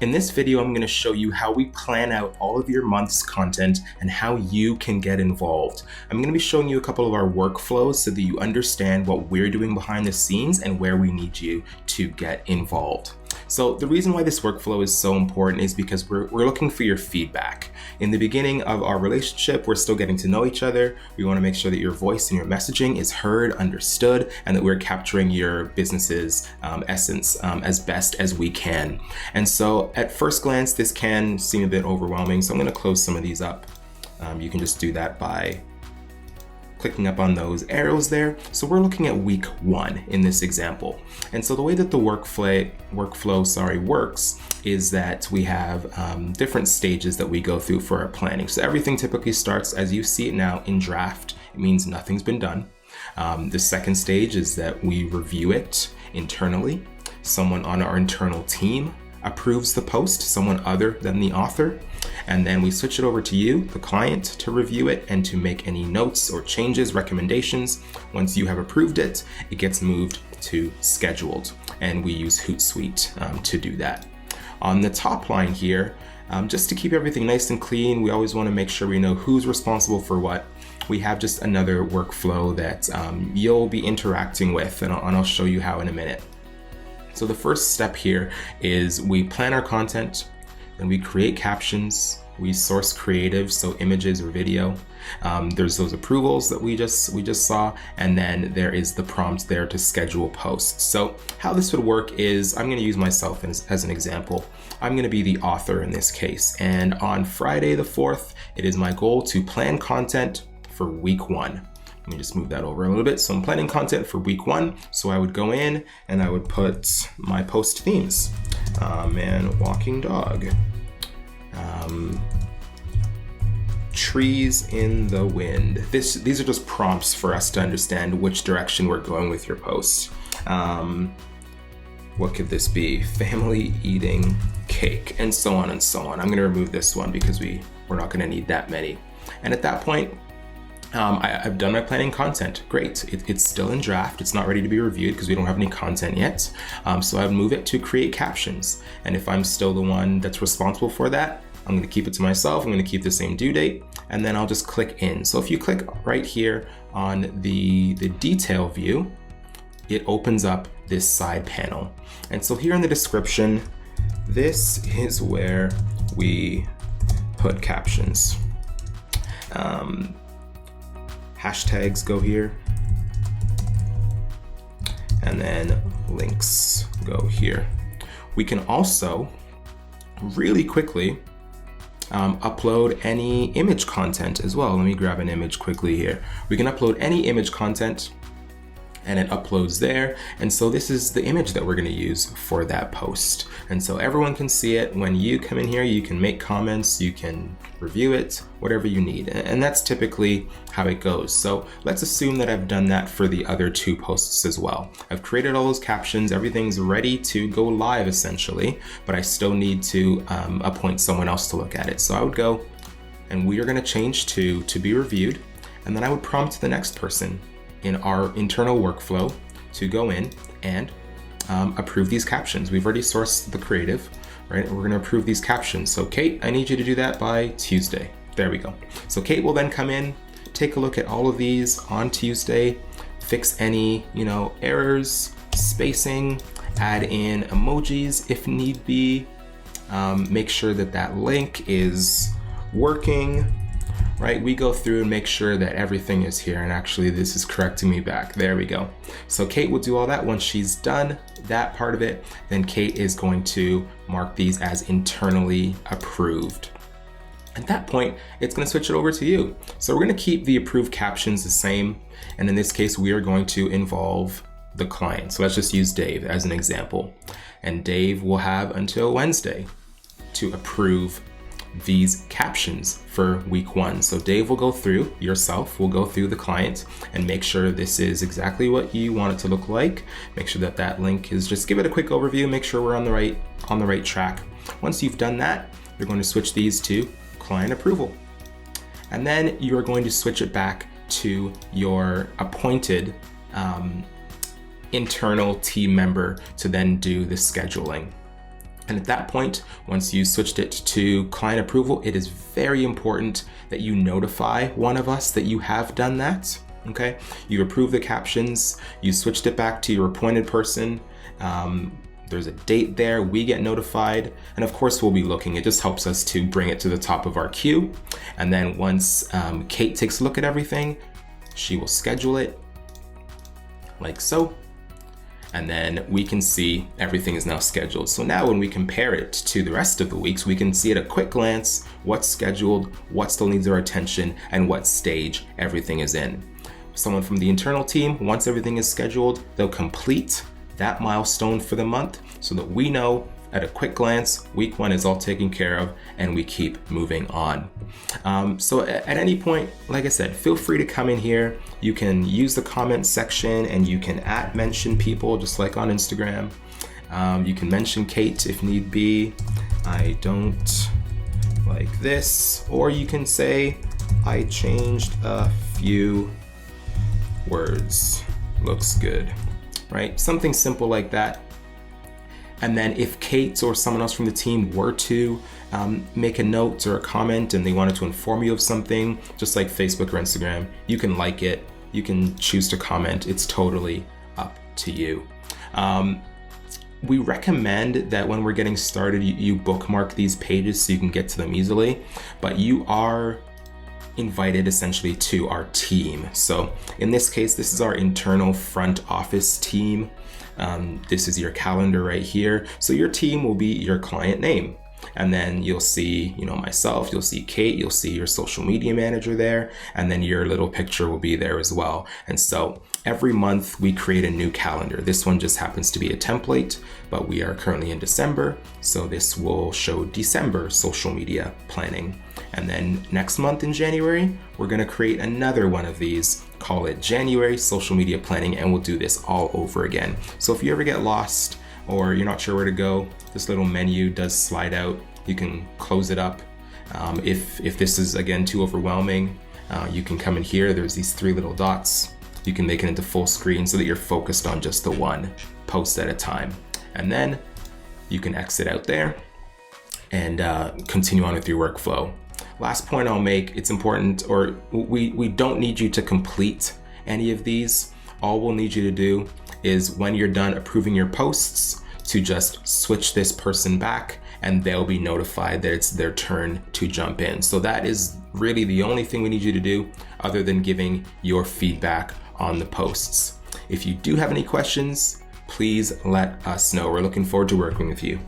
In this video, I'm going to show you how we plan out all of your month's content and how you can get involved. I'm going to be showing you a couple of our workflows so that you understand what we're doing behind the scenes and where we need you to get involved. So the reason why this workflow is so important is because we're looking for your feedback. In the beginning of our relationship, we're still getting to know each other. We want to make sure that your voice and your messaging is heard, understood, and that we're capturing your business's essence as best as we can. And so at first glance, this can seem a bit overwhelming. So I'm going to close some of these up. You can just do that by clicking up on those arrows there. So we're looking at week 1 in this example. And so the way that the workflow works is that we have different stages that we go through for our planning. So everything typically starts as you see it now in draft. It means nothing's been done. The second stage is that we review it internally. Someone on our internal team approves the post, someone other than the author. And then we switch it over to you, the client, to review it and to make any notes or changes, recommendations. Once you have approved it, it gets moved to scheduled. And we use Hootsuite to do that. On the top line here, just to keep everything nice and clean, we always want to make sure we know who's responsible for what. We have just another workflow that you'll be interacting with, and I'll show you how in a minute. So the first step here is we plan our content, then we create captions, we source creative, so images or video. There's those approvals that we just saw, and then there is the prompt there to schedule posts. So how this would work is, I'm going to use myself as an example. I'm going to be the author in this case, and on Friday the 4th, it is my goal to plan content for week 1. Let me just move that over a little bit. So I'm planning content for week 1. So I would go in and I would put my post themes. Man walking dog. Trees in the wind. These are just prompts for us to understand which direction we're going with your posts. What could this be? Family eating cake, and so on and so on. I'm going to remove this one because we're not going to need that many. And at that point, I've done my planning content. Great. It's still in draft. It's not ready to be reviewed because we don't have any content yet. So I would move it to create captions. And if I'm still the one that's responsible for that, I'm going to keep it to myself. I'm going to keep the same due date, and then I'll just click in. So if you click right here on the detail view, it opens up this side panel. And so here in the description, this is where we put captions. Hashtags go here, and then links go here. We can also really quickly upload any image content as well. Let me grab an image quickly here. We can upload any image content, and it uploads there. And so this is the image that we're going to use for that post. And so everyone can see it. When you come in here, you can make comments, you can review it, whatever you need. And that's typically how it goes. So let's assume that I've done that for the other 2 posts as well. I've created all those captions, everything's ready to go live essentially, but I still need to appoint someone else to look at it. So I would go, and we are going to change to be reviewed. And then I would prompt the next person in our internal workflow to go in and approve these captions. We've already sourced the creative, right? We're gonna approve these captions. So Kate, I need you to do that by Tuesday. There we go. So Kate will then come in, take a look at all of these on Tuesday, fix any, errors, spacing, add in emojis if need be, make sure that link is working, right? We go through and make sure that everything is here, and actually this is correcting me back. There we go. So Kate will do all that. Once she's done that part of it, then Kate is going to mark these as internally approved. At that point, it's going to switch it over to you. So we're going to keep the approved captions the same, and in this case, we are going to involve the client. So let's just use Dave as an example. And Dave will have until Wednesday to approve these captions for week 1. So Dave will go through, yourself will go through the client and make sure this is exactly what you want it to look like. Make sure that link is, just give it a quick overview, make sure we're on the right track. Once you've done that, you're going to switch these to client approval. And then you are going to switch it back to your appointed internal team member to then do the scheduling. And at that point, once you switched it to client approval, it is very important that you notify one of us that you have done that. Okay, you approve the captions, you switched it back to your appointed person. There's a date there, we get notified, and of course we'll be looking. It just helps us to bring it to the top of our queue. And then once Kate takes a look at everything, she will schedule it like so. And then we can see everything is now scheduled. So now when we compare it to the rest of the weeks, we can see at a quick glance what's scheduled, what still needs our attention, and what stage everything is in. Someone from the internal team, once everything is scheduled, they'll complete that milestone for the month so that we know at a quick glance, week 1 is all taken care of, and we keep moving on. So at any point, like I said, feel free to come in here. You can use the comment section and you can mention people just like on Instagram. You can mention Kate if need be. I don't like this. Or you can say, I changed a few words. Looks good, right? Something simple like that. And then if Kate or someone else from the team were to make a note or a comment and they wanted to inform you of something, just like Facebook or Instagram, you can like it, you can choose to comment. It's totally up to you. We recommend that when we're getting started, you bookmark these pages so you can get to them easily, but you are invited essentially to our team. So in this case, this is our internal front office team. This is your calendar right here. So your team will be your client name. And then you'll see, myself, you'll see Kate, you'll see your social media manager there, and then your little picture will be there as well. And so every month we create a new calendar. This one just happens to be a template, but we are currently in December. So this will show December social media planning. And then next month in January, we're gonna create another one of these, call it January social media planning, and we'll do this all over again. So if you ever get lost or you're not sure where to go, this little menu does slide out. You can close it up. If this is again too overwhelming, you can come in here. There's these 3 little dots. You can make it into full screen so that you're focused on just the one post at a time. And then you can exit out there and continue on with your workflow. Last point I'll make, it's important, or we don't need you to complete any of these. All we'll need you to do is when you're done approving your posts to just switch this person back and they'll be notified that it's their turn to jump in. So that is really the only thing we need you to do other than giving your feedback on the posts. If you do have any questions, please let us know. We're looking forward to working with you.